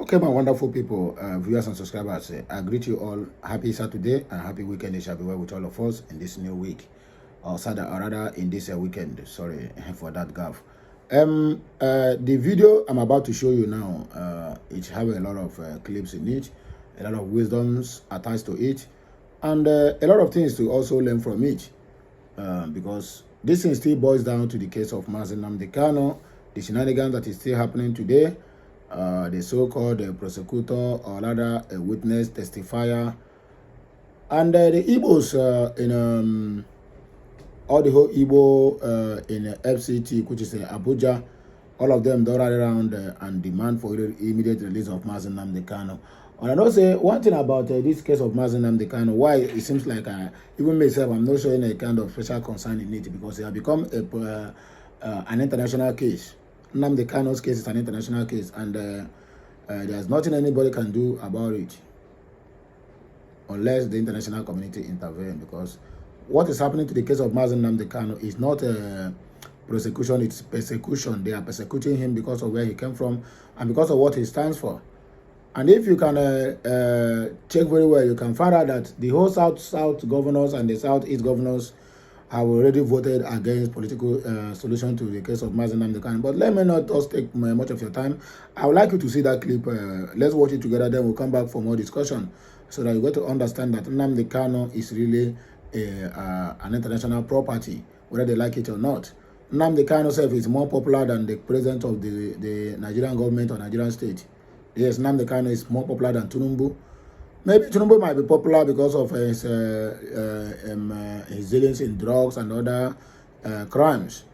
Okay, my wonderful people, viewers and subscribers, I greet you all. Happy Saturday and happy weekend. It shall be well with all of us in this new week, or rather in this weekend. Sorry for that gaffe. The video I'm about to show you now, it have a lot of clips in it, a lot of wisdoms attached to it, and a lot of things to also learn from it, because this thing still boils down to the case of Mazen Nnamdi Kanu, the shenanigans that is still happening today. The so-called prosecutor, or rather a witness, testifier, and the Igbos in all the whole Igbo in FCT, which is Abuja, all of them don't run around and demand for immediate release of Mazen Nnamdi Kanu. And I know say one thing about this case of Mazen Nnamdi Kanu, why it seems like even myself, I'm not showing a kind of special concern in it, because it has become an international case. Nnamdi Kanu's case is an international case, and there's nothing anybody can do about it unless the international community intervene, because what is happening to the case of Mazen Nnamdi Kanu is not prosecution, it's persecution. They are persecuting him because of where he came from and because of what he stands for. And if you can check very well, you can find out that the whole South governors and the Southeast governors have already voted against political solution to the case of Mazen Nnamdi Kanu. But let me not just take much of your time. I would like you to see that clip. Let's watch it together, then we'll come back for more discussion, so that you got to understand that Nnamdi Kanu is really an international property, whether they like it or not. Nnamdi Kanu self is more popular than the president of the Nigerian government or Nigerian state. Yes, Nnamdi Kanu is more popular than Tinubu. Maybe Tinubu might be popular because of his dealings in drugs and other crimes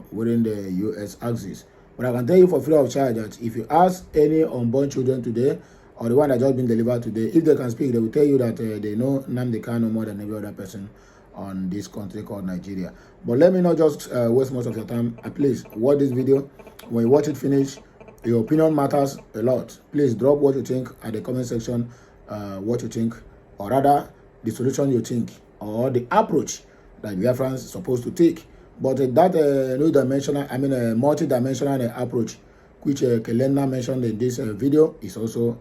within the U.S. axis. But I can tell you for free of charge that if you ask any unborn children today, or the one that just been delivered today, if they can speak, they will tell you that they know Nnamdi Kanu more than every other person on this country called Nigeria. But let me not just waste most of your time. Please watch this video. When you watch it finish, your opinion matters a lot. Please drop what you think at the comment section, what you think, or rather the solution you think, or the approach that Biafra is supposed to take. But that new dimensional, multi-dimensional approach, which Kelena mentioned in this video, is also,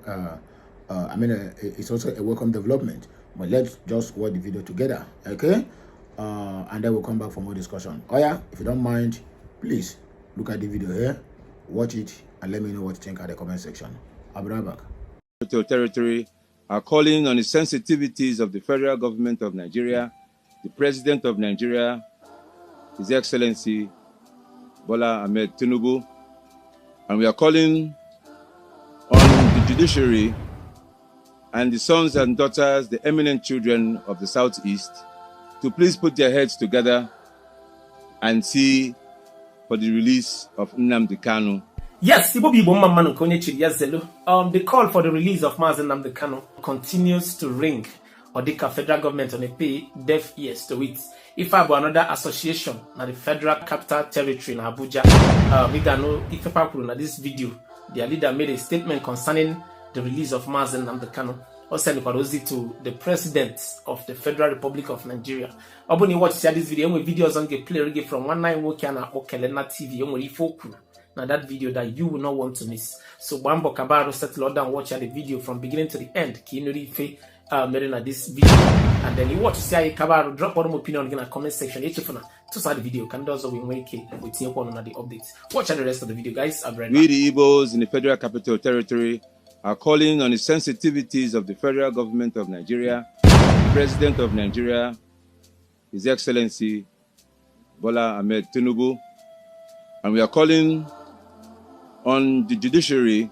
it's also a welcome development. But let's just watch the video together, okay? And then we'll come back for more discussion. Oh yeah, if you don't mind, please look at the video here, watch it, and let me know what you think at the comment section. I'll be right back. Territory are calling on the sensitivities of the federal government of Nigeria, the president of Nigeria, His Excellency Bola Ahmed Tinubu, and we are calling on the judiciary and the sons and daughters, the eminent children of the Southeast, to please put their heads together and see for the release of Nnamdi Kanu. Yes, the call for the release of Mazen Nnamdi Kanu continues to ring. Odika federal government on a pay deaf ears to it. If I have another association na the federal capital territory in Abuja, we can know if I this video, their leader made a statement concerning the release of Mazen Nnamdi Kanu, or send to the president of the Federal Republic of Nigeria. Oboni watch this video, videos on get play from 19 or Kelena TV, now that video that you will not want to miss. So Bambo Kabaro settle down, watch the video from beginning to the end. Kinuri Merina this video, and then you watch to see Kabaro drop one opinion in the comment section. To start the video, can also win with your one on the updates. Watch the rest of the video, guys. We the Igbos in the Federal Capital Territory are calling on the sensitivities of the federal government of Nigeria, the president of Nigeria, His Excellency Bola Ahmed Tinubu, and we are calling on the judiciary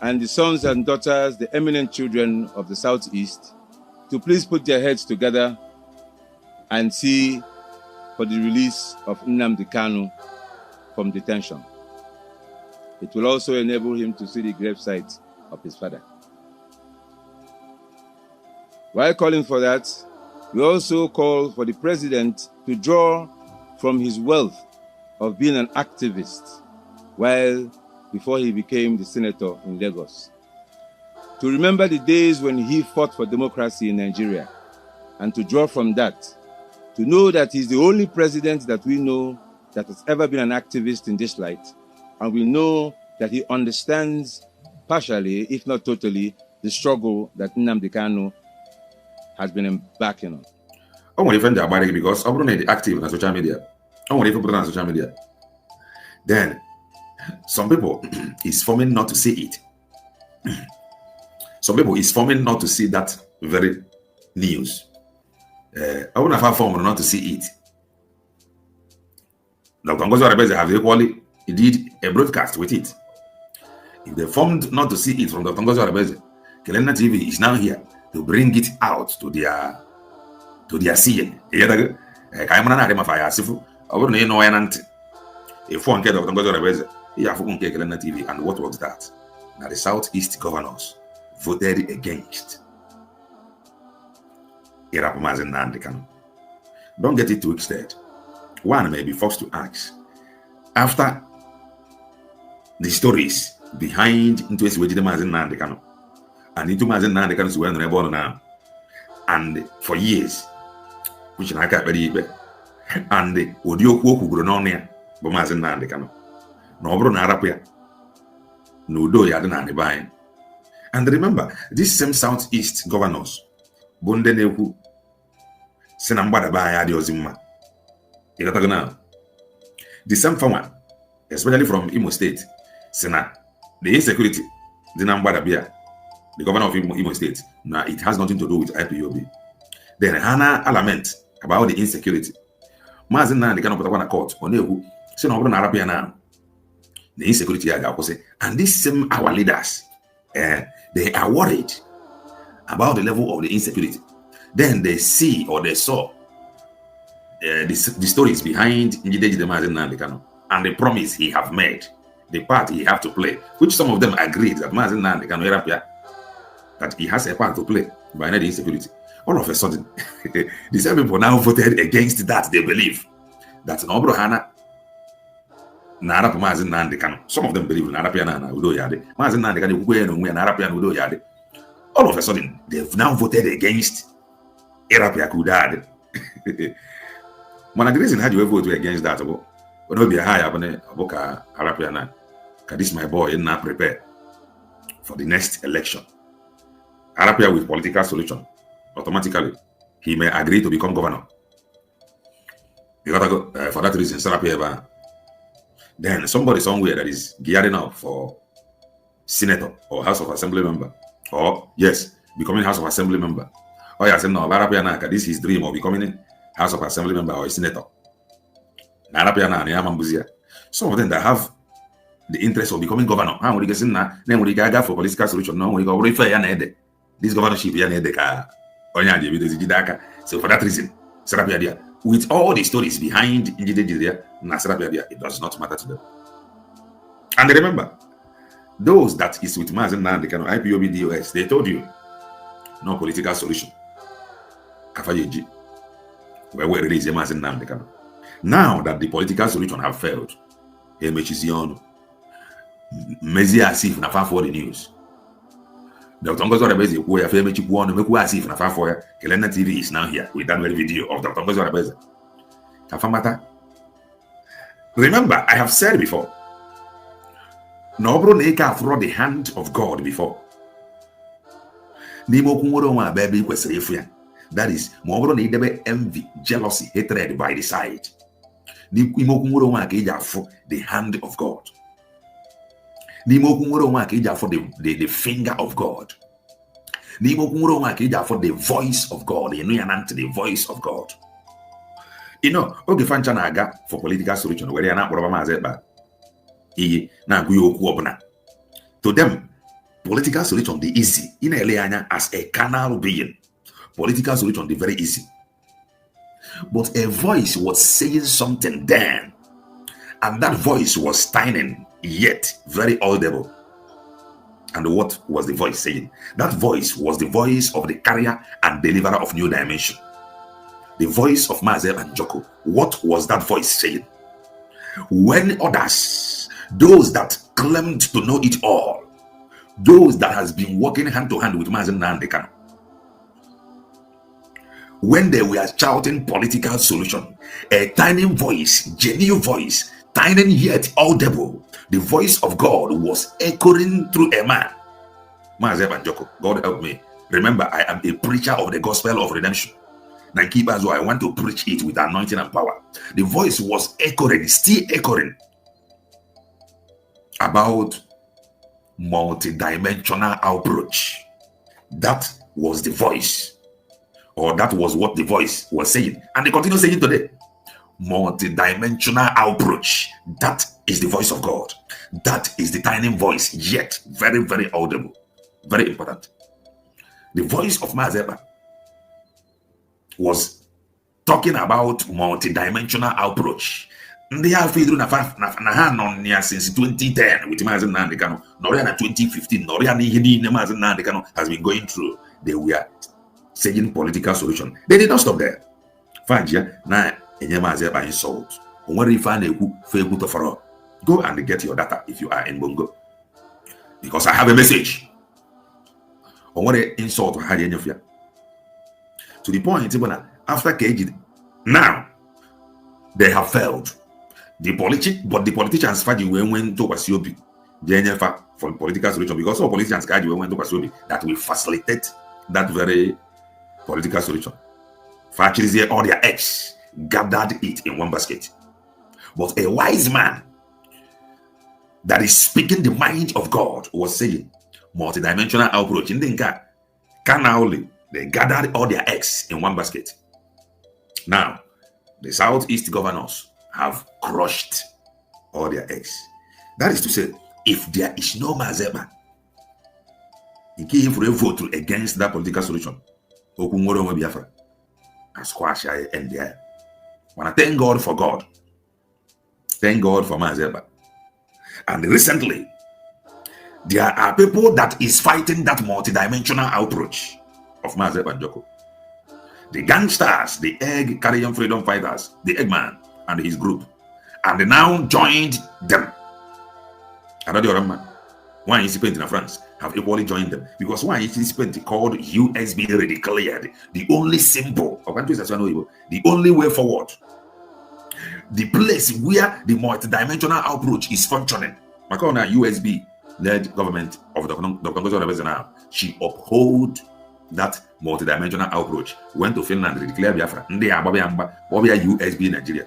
and the sons and daughters, the eminent children of the Southeast, to please put their heads together and see for the release of Nnamdi Kanu from detention. It will also enable him to see the gravesite of his father. While calling for that, we also call for the president to draw from his wealth of being an activist before he became the senator in Lagos, to remember the days when he fought for democracy in Nigeria, and to draw from that, to know that he's the only president that we know that has ever been an activist in this light, and we know that he understands partially, if not totally, the struggle that Nnamdi Kanu has been embarking on. I want to defend about it because I'm not active on social media. I want to put it on social media. Then some people is forming not to see it. Some people is forming not to see that very news. I want to have formed not to see it. Dr. Ngozi Arabeze have equally did a broadcast with it. If they formed not to see it from Dr. Ngozi Arabeze, Kelena TV is now here to bring it out to their seeing. If one get Dr. Ngozi Arabeze, he have Kelena TV, and what was that? Now the Southeast governors voted against Irap Mazen Nnamdi Kanu. Don't get it twisted. One may be forced to ask, after the stories behind into Mazen Nnamdi Kanu and into Mazen Nnamdi Kanu's well known now, and for years, which I can't believe, and the audio who grown on here, but Mazen Nnamdi Kanu, no bro Arapia, no do yadan buying. And remember, these same Southeast governors, Bundenehu, Senambada Baya Diozima. You got to go now. The same farmer, especially from Imo State, Sena, the insecurity, the Nambada, the governor of Imo State, now it has nothing to do with IPOB. Then Hana lament about the insecurity. Mazen Nnamdi Kanu put on court on you, so no Arabia now. The insecurity, and these same our leaders, they are worried about the level of the insecurity. Then they see or they saw the stories behind Mazen Nnamdi Kanu and the promise he have made, the part he have to play, which some of them agreed that Mazen Nnamdi Kanu that he has a part to play by the insecurity. All of a sudden, the same people now voted against that. They believe that Nobro Hana Narap Mazen Nnamdi Kanu. Some of them believe in Arapiana Udo Yade. Mazen Nnamdi Kanu and Arapian Udo Yade. All of a sudden, they've now voted against Arapia Kudad. The reason how you vote against that, but not be a high about Arapiana. This my boy is not prepared for the next election. Arapia with political solution, automatically he may agree to become governor. You gotta go for that reason. Arapia, then somebody somewhere that is gearing up for senator or House of Assembly member, or yes, becoming House of Assembly member. Oh yeah, I said no, Arapia, this is his dream of becoming House of Assembly member or a senator. Some of them that have the interest of becoming governor. For political solution. No, this governorship. So for that reason, with all the stories behind it does not matter to them. And remember, those that is with Mazen Nnamdi Kanu, IPOB DOS, they told you no political solution. Where we release Mazen Nnamdi Kanu. Now that the political solution have failed, Mezia Asif na far for the news. Dr. Ngozi Arabeze, who are famous one, Asif na far for Kelena TV is now here with that very video of Dr. Ngozi Arabeze. Kafamata. Remember, I have said before, Nobro Neka fraud the hand of God before. Nimo Kumuro ma baby kwesefia. That is, Mobro need envy, jealousy, hatred by the side. The hand of God. For the finger of God. For the voice of God. The voice of God. You know, okay, Fanchanaga for political solution, where they are not to them, political solution the easy. In Eliana as a carnal being. Political solution the very easy. But a voice was saying something then, and that voice was tiny yet very audible. And what was the voice saying? That voice was the voice of the carrier and deliverer of new dimension. The voice of Mazel and Joko. What was that voice saying? When others, those that claimed to know it all, those that has been working hand to hand with Mazen Nnamdi Kanu, when they were shouting political solution, a tiny voice, genuine voice, tiny yet audible, the voice of God was echoing through a man. Maazị Banjoko, God help me. Remember, I am a preacher of the gospel of redemption. Now keep as well. I want to preach it with anointing and power. The voice was echoing, still echoing, about multidimensional approach. That was the voice, or that was what the voice was saying, and they continue saying today. Multidimensional approach. That is the voice of God. That is the tiny voice, yet very, very audible, very important. The voice of Mazeba was talking about multidimensional approach. They have been since 2010 with Mazen Nandekano. Noriana 2015, Noriana has been going through. They were saying political solution. They did not stop there. Fajia na Enyamazeba insult. Go and get your data if you are in Bongo. Because I have a message. Insult to the point, after KG, now they have failed. But the politicians went to Wasiobi, for political solution, because all politicians went to Wasiobi that will facilitate that very political solution. Factories, all their eggs gathered it in one basket. But a wise man that is speaking the mind of God was saying, multidimensional approach. In the Canali, they gathered all their eggs in one basket. Now, the Southeast governors have crushed all their eggs. That is to say, if there is no Mazeba, he can't vote against that political solution. Okumoro Biafra, and squash and there. When I thank God for God, thank God for Mazeba. And recently, there are people that is fighting that multidimensional approach of Mazeba and Joko. The gangsters, the egg carrying freedom fighters, the Eggman and his group, and they now joined them. One participant in France have equally joined them, because one participant called USB declared the only symbol of the only way forward, the place where the multidimensional approach is functioning. Makona USB led government of Dr. Ngozi now, she uphold that multidimensional approach. Went to Finland to declare Biafra. USB Nigeria.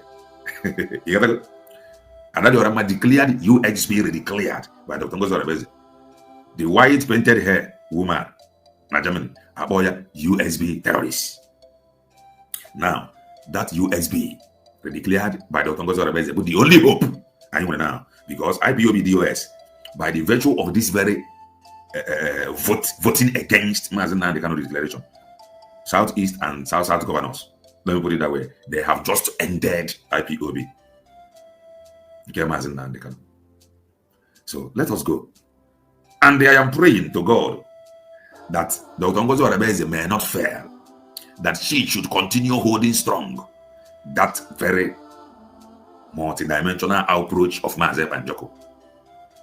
Another Rama declared USB declared by Dr. Ngozi. The white painted hair woman, na Germany, aboya USB terrorist. Now that USB declared by Dr. Ngozi, but the only hope anyway now, because IPOB DOS, by the virtue of this very voting against Mazen Nandekano declaration, Southeast and South governors, let me put it that way, they have just ended IPOB. So let us go. And I am praying to God that Dr. Ngozi Orebeze may not fail, that she should continue holding strong that very multidimensional approach of Mazep and Joko.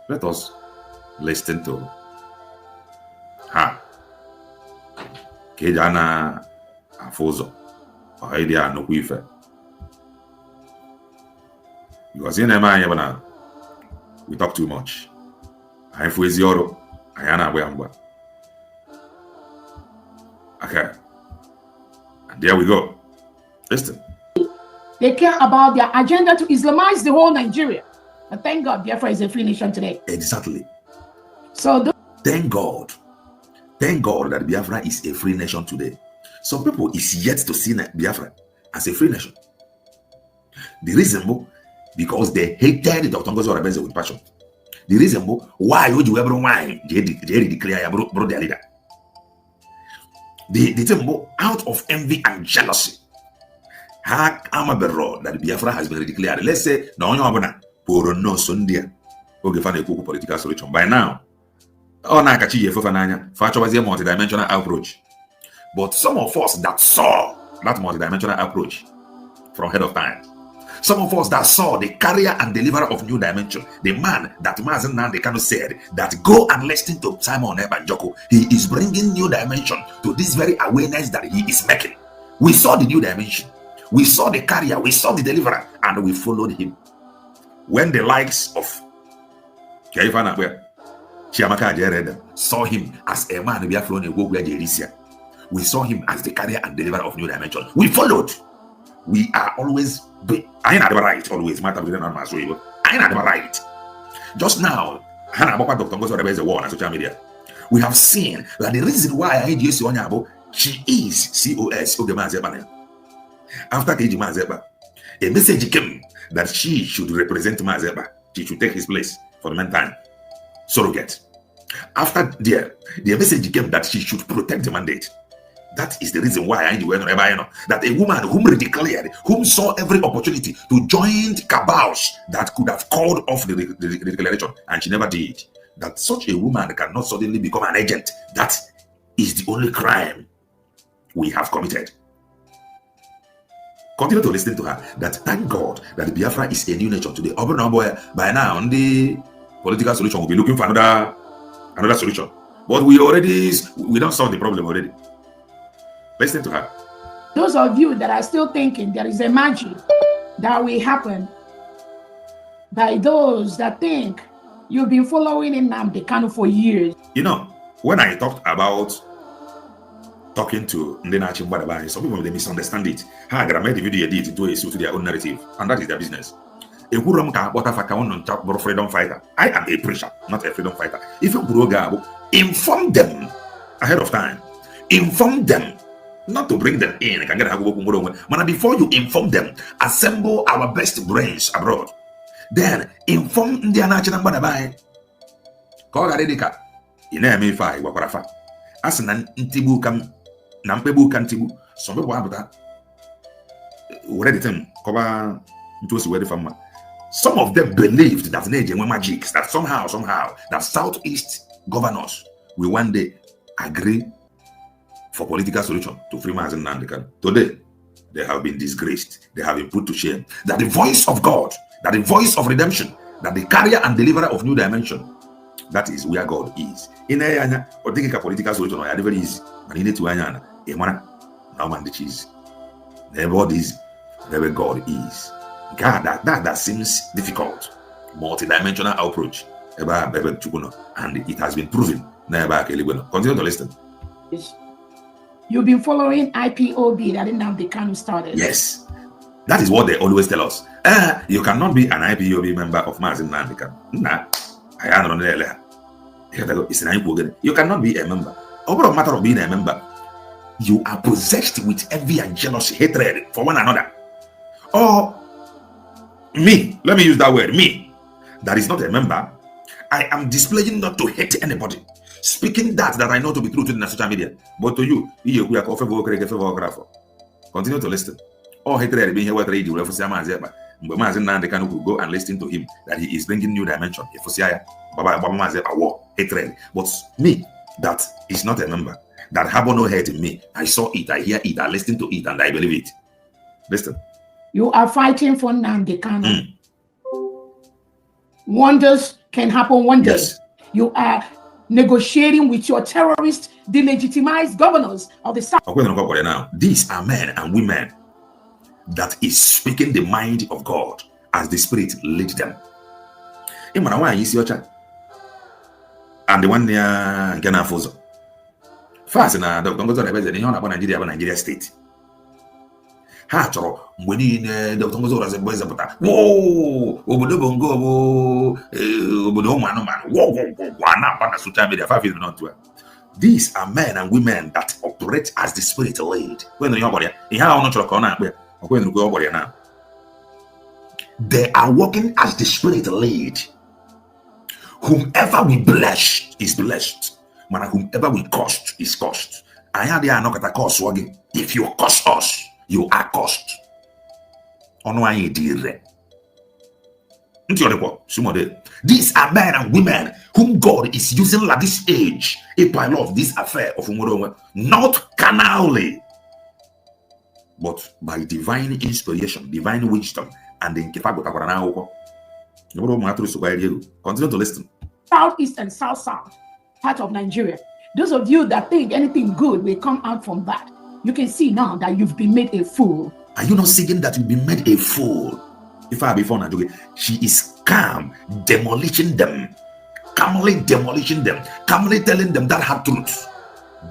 Let us listen to her. Kejana Afozo. Idea no quife. Because in Emma, we talk too much. I freeze Yoro. I am aware. Okay. And there we go. Listen. They care about their agenda to Islamize the whole Nigeria. And thank God Biafra is a free nation today. Exactly. So thank God. Thank God that Biafra is a free nation today. Some people is yet to see Biafra as a free nation. The reason, because they hated Dr. Ngozi Orebeze with passion. The reason why would you ever why they declare bro their leader? The thing out of envy and jealousy. That Biafra has been declared. Let's say political solution. By now, multidimensional approach. But some of us that saw that multidimensional approach from head of time, some of us that saw the carrier and deliverer of new dimension, the man that Mazen Nandekano said that go and listen to Simon Ebanjoko. He is bringing new dimension to this very awareness that he is making. We saw the new dimension. We saw the carrier, we saw the deliverer, and we followed him. when the likes of Chiamaka Jereda saw him as a man Biafra in Egbo, we saw him as the carrier and deliverer of new dimension. We followed. We are always, I ain't right always. Matter of I ain't right. Just now, Hannah Boka Dr. Ngozo is a war on social media. We have seen that the reason why I just Onyabo, she is COS Ogema Zeba. After KG Mazeba, a message came that she should represent Mazeba. She should take his place for the meantime. Surrogate. After the message came that she should protect the mandate. That is the reason why I know that a woman whom declared, whom saw every opportunity to join cabals that could have called off the declaration, and she never did. That such a woman cannot suddenly become an agent. That is the only crime we have committed. Continue to listen to her. That thank God that Biafra is a new nature today. By now, the political solution will be looking for another solution. But we don't solve the problem already. Listen to her. Those of you that are still thinking there is a magic that will happen by those that think you've been following Nnamdi Kanu for years. You know, when I talked about talking to Ndenachi Mbadaba, some people they misunderstand it. I made the video edit to a suit to their own narrative, and that is their business. A freedom fighter. I am a preacher, not a freedom fighter. If you inform them ahead of time, inform them. Not to bring them in. But before you inform them, assemble our best brains abroad. Then inform Indiana Chinambadabai. Kogadeka. Inemi Wakarafa. As an Intibu can Nampebu Cantibu. Some people have that. Already them cover into where the farmer. Some of them believed that magic, that somehow, that Southeast governors will one day agree for political solution to free Mazi Nnamdi Kanu. Today, they have been disgraced. They have been put to shame. That the voice of God, that the voice of redemption, that the carrier and deliverer of new dimension, that is where God is. In a political solution, I very easy. But in it to Ayana, now man the cheese. Never is where God is. God, that seems difficult. Multi-dimensional approach. And it has been proven. Continue to listen. You've been following IPOB that Nnamdi Kanu started. Yes. That is what they always tell us. You cannot be an IPOB member of Mazi Nnamdi Kanu. Nah. You cannot be a member. Over a matter of being a member, you are possessed with envy and jealousy, hatred for one another. Or me, let me use that word, me, that is not a member, I am displaying not to hate anybody. Speaking that I know to be true to the social media. But to you, continue to listen. All hatred being here, what radio, but Mazi Nnamdi Kanu could go and listen to him that he is bringing new dimension. Hatred. But me, that is not a member, that harbor no hate in me. I saw it, I hear it, I listen to it, and I believe it. Listen. You are fighting for Nnamdi Kanu. Wonders can happen one day. Yes. You are negotiating with your terrorist, delegitimized governors of the South. Now, these are men and women that is speaking the mind of God as the Spirit leads them. And the one near Ghana Fozo. First, don't go to Nigeria state. Hatro, when in the Tongo as a boys about whoa, Obodo Bongo, Obodo man, these are men and women that operate as the Spirit lead. When you're body, in how not your corner, when you go body now, they are working as the Spirit lead. Whomever we bless is blessed. Man, whomever we cost is cost. I had the not at a cost wagging. If you cost us, you are cost. These are men and women whom God is using at this age, a pile of this affair of not carnally, but by divine inspiration, divine wisdom, and in continue to listen. Southeast and South part of Nigeria. Those of you that think anything good will come out from that, you can see now that you've been made a fool. Are you not seeing that you've been made a fool? If I before Nigeria, she is calm demolishing them, calmly demolishing them, calmly telling them that hard truth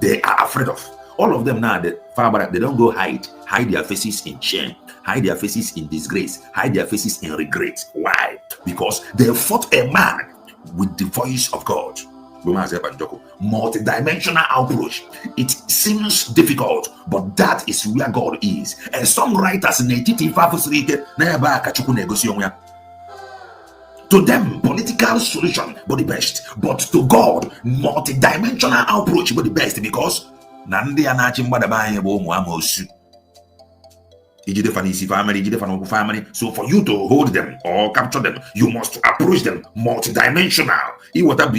they are afraid of. All of them now, the far back, they don't go hide their faces in shame, hide their faces in disgrace, hide their faces in regret. Why? Because they fought a man with the voice of God. Multi-dimensional approach. It seems difficult, but that is where God is. And some writers to them, political solution but the best. But to God, multi-dimensional approach but the best, because Nandi family. So for you to hold them or capture them, you must approach them multi-dimensional. Because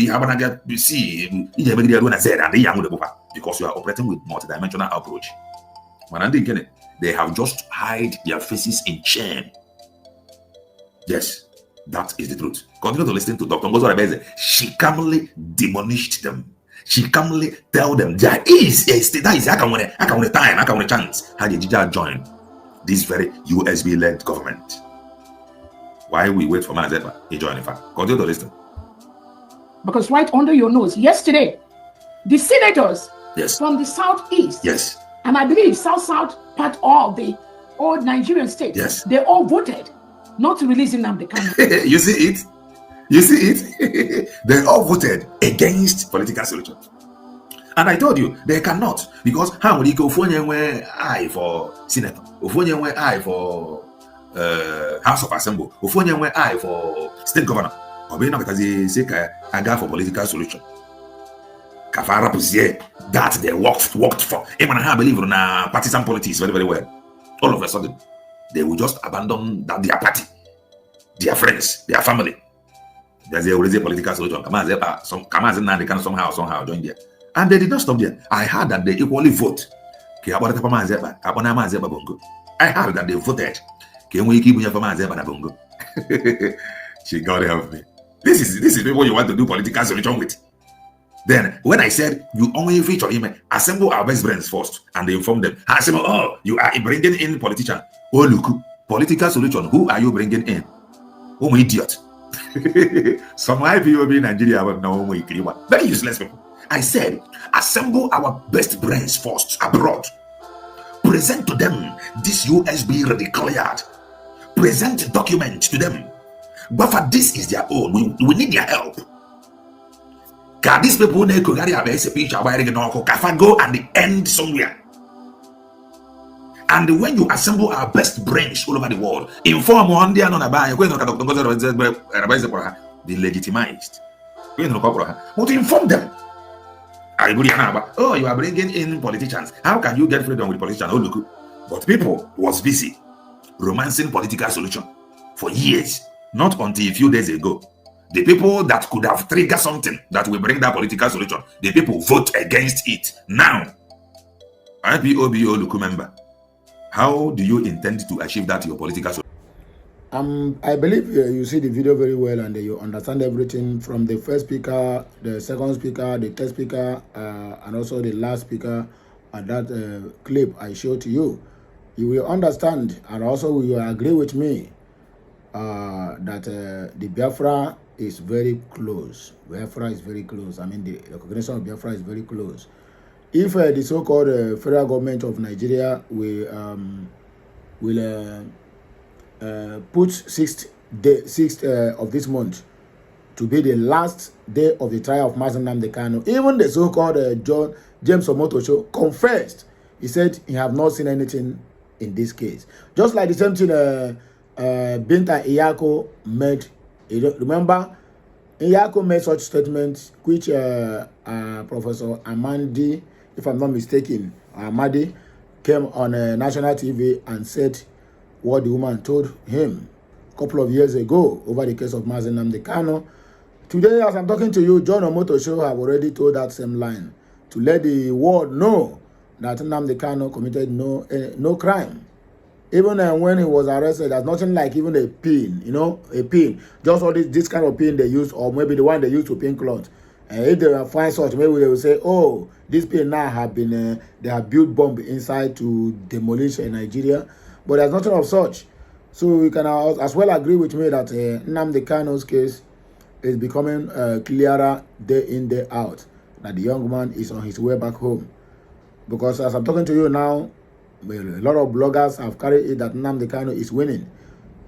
you are operating with multi-dimensional approach. They have just hide their faces in shame. Yes, that is the truth. Continue to listen to Dr. Ngozo Rebeze. She calmly demolished them. She calmly tell them there is a state that is I can chance. How did you join this very USB-led government? Why we wait for Mazeba? He joined. Continue to listen. Because right under your nose, yesterday, the senators from the southeast, and I believe south part of the old Nigerian state, they all voted not to release Nnamdi Kanu. You see it? You see it? They all voted against political solutions. And I told you, they cannot. Because how will you go for eye for senator? Eye for House of Assembly? Eye for state governor? Or be not because they say I got for political solution. Kafara Puzie, that they worked for. Even I believe in partisan politics very, very well. All of a sudden, they will just abandon their party, their friends, their family. There's already a political solution. They can somehow join there. And they did not stop there. I heard that they equally vote. I heard that they voted. She God help me. This is people you want to do political solution with. Then when I said you only feature him, assemble our best brains first, and they inform them. Assemble, oh, you are bringing in politician. Oh look, political solution. Who are you bringing in? Oh, idiot. Some IPOB in Nigeria but no very useless people. I said, assemble our best brains first abroad. Present to them this USB declared. Present document to them. But for this is their own. We need their help. Can these people go and end somewhere? And when you assemble our best brains all over the world, inform one day the legitimized. But inform them. Oh, you are bringing in politicians. How can you get freedom with politicians? Oh, look. But people was busy romancing political solution for years. Not until a few days ago. The people that could have triggered something that will bring that political solution, the people vote against it. Now, IPOB Oluku member, how do you intend to achieve that your political solution? I believe you see the video very well and you understand everything from the first speaker, the second speaker, the third speaker, and also the last speaker. And that clip I showed to you, you will understand and also you will agree with me that the Biafra is very close. Biafra is very close. I mean, the recognition of Biafra is very close. If the so-called federal government of Nigeria will put 6th of this month to be the last day of the trial of Mazi Nnamdi Kanu, even the so-called James Omotosho confessed. He said he have not seen anything in this case. Just like the same thing Binta Iyako made. Remember, Iyako made such statements which Professor Amandi, if I'm not mistaken, Amadi came on national TV and said what the woman told him a couple of years ago over the case of Mazi Nnamdi Kanu. Today, as I'm talking to you, John Omotosho have already told that same line to let the world know that Nnamdi Kanu committed no crime. Even when he was arrested, there's nothing like even a pin, a pin. Just all this kind of pin they use, or maybe the one they use to pin cloth. If they find such, maybe they will say, oh, this pin now have been, they have built bomb inside to demolish Nigeria. But there's nothing of such. So you can as well agree with me that Nnamdi Kanu's case is becoming clearer day in, day out, that the young man is on his way back home. Because as I'm talking to you now, a lot of bloggers have carried it that Nnamdi Kanu is winning,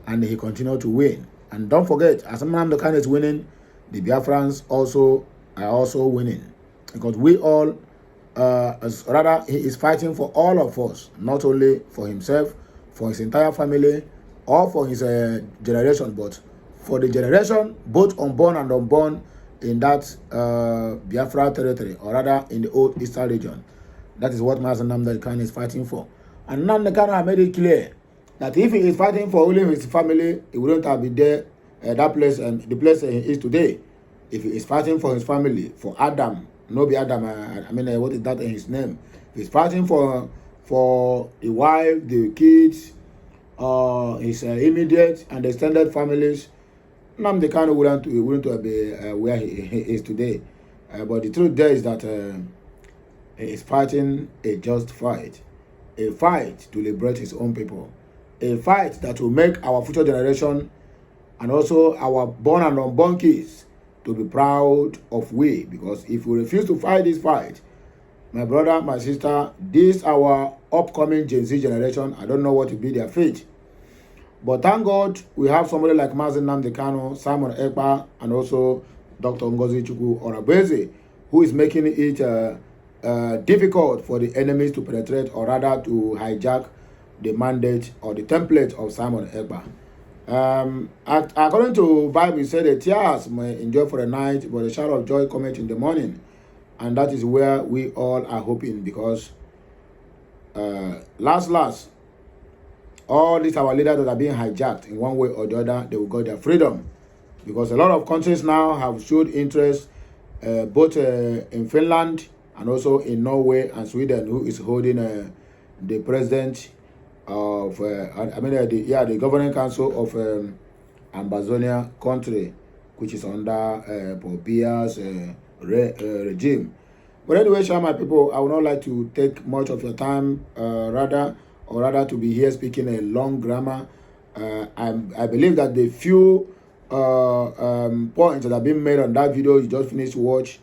and he continued to win. And don't forget, as Nnamdi Kanu is winning, the Biafrans are also winning, because we all, rather, he is fighting for all of us, not only for himself, for his entire family, or for his generation, but for the generation, both unborn and unborn, in that Biafra territory, or rather in the old Eastern region. That is what Master Nnamdi Kanu is fighting for. And Nnamdi Kanu has made it clear that if he is fighting for only his family, he wouldn't have been there, that place, and the place he is today. If he is fighting for his family, for Adam, no be Adam, what is that in his name? If he's fighting for the wife, the kids, his immediate and extended families, Nnamdi Kanu wouldn't be where he is today. But the truth there is that he is fighting a just fight, a fight to liberate his own people, a fight that will make our future generation and also our born and unborn kids to be proud of we. Because if we refuse to fight this fight, my brother, my sister, this our upcoming Gen Z generation, I don't know what will be their fate. But thank God we have somebody like Mazi Nnamdi Kanu, Simon Ekpa, and also Dr. Ngozi Chukwu Orabeze, who is making it difficult for the enemies to penetrate, or rather to hijack the mandate or the template of Simon Ekpa. According to Bible, it said the tears may endure for a night, but the shout of joy cometh in the morning. And that is where we all are hoping, because last, all these our leaders that are being hijacked in one way or the other, they will get their freedom. Because a lot of countries now have showed interest, both in Finland and also in Norway and Sweden, who is holding the president of the governing council of Amazonia country, which is under Paul Biya's regime. But anyway, share my people, I would not like to take much of your time, rather to be here speaking a long grammar. I believe that the few points that have been made on that video you just finished to watch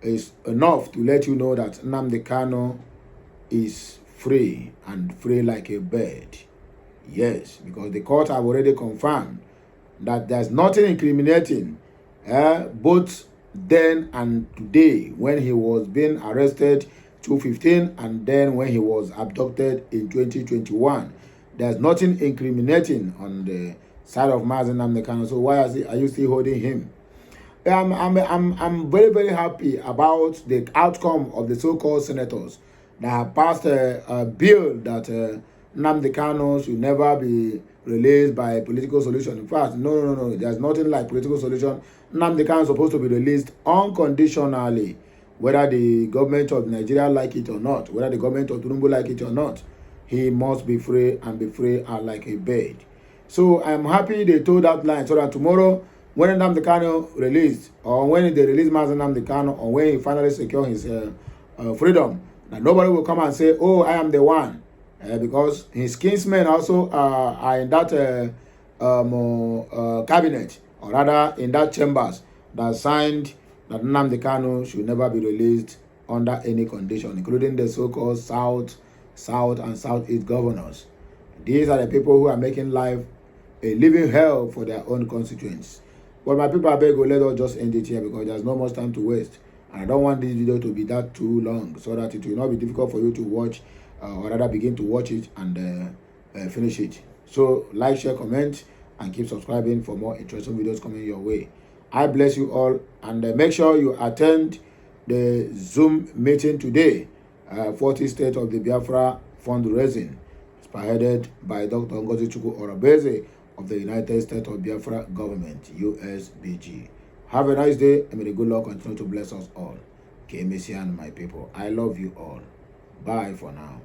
is enough to let you know that Nnamdi Kanu is free, and free like a bird. Yes, because the court have already confirmed that there's nothing incriminating both then and today, when he was being arrested 2015 and then when he was abducted in 2021. There's nothing incriminating on the side of Mazi Nnamdi Kanu. So why are you still holding him? I'm very, very happy about the outcome of the so-called senators that have passed a bill that Nnamdi Kanu should never be released by a political solution. In fact, no. There's nothing like political solution. Nnamdi Kanu is supposed to be released unconditionally, whether the government of Nigeria like it or not, whether the government of Tinubu like it or not. He must be free, and be free like a bird. So I'm happy they told that line, so that tomorrow, when Nnamdi Kanu released, or when they release Mazi Nnamdi Kanu, or when he finally secure his freedom, that nobody will come and say, oh, I am the one. Because his kinsmen also are in that cabinet, or rather in that chambers, that signed that Nnamdi Kanu should never be released under any condition, including the so-called South and Southeast governors. These are the people who are making life a living hell for their own constituents. But my people, I beg you, let us just end it here, because there's no much time to waste. And I don't want this video to be that too long, so that it will not be difficult for you to watch, or rather begin to watch it and finish it. So like, share, comment, and keep subscribing for more interesting videos coming your way. I bless you all, and make sure you attend the Zoom meeting today, 40th State of the Biafra fundraising, spearheaded by Dr. Ngozi Chukwu Orabeze of the United States of Biafra government, USBG. Have a nice day, and may the good Lord continue to bless us all. K-Messian, my people, I love you all. Bye for now.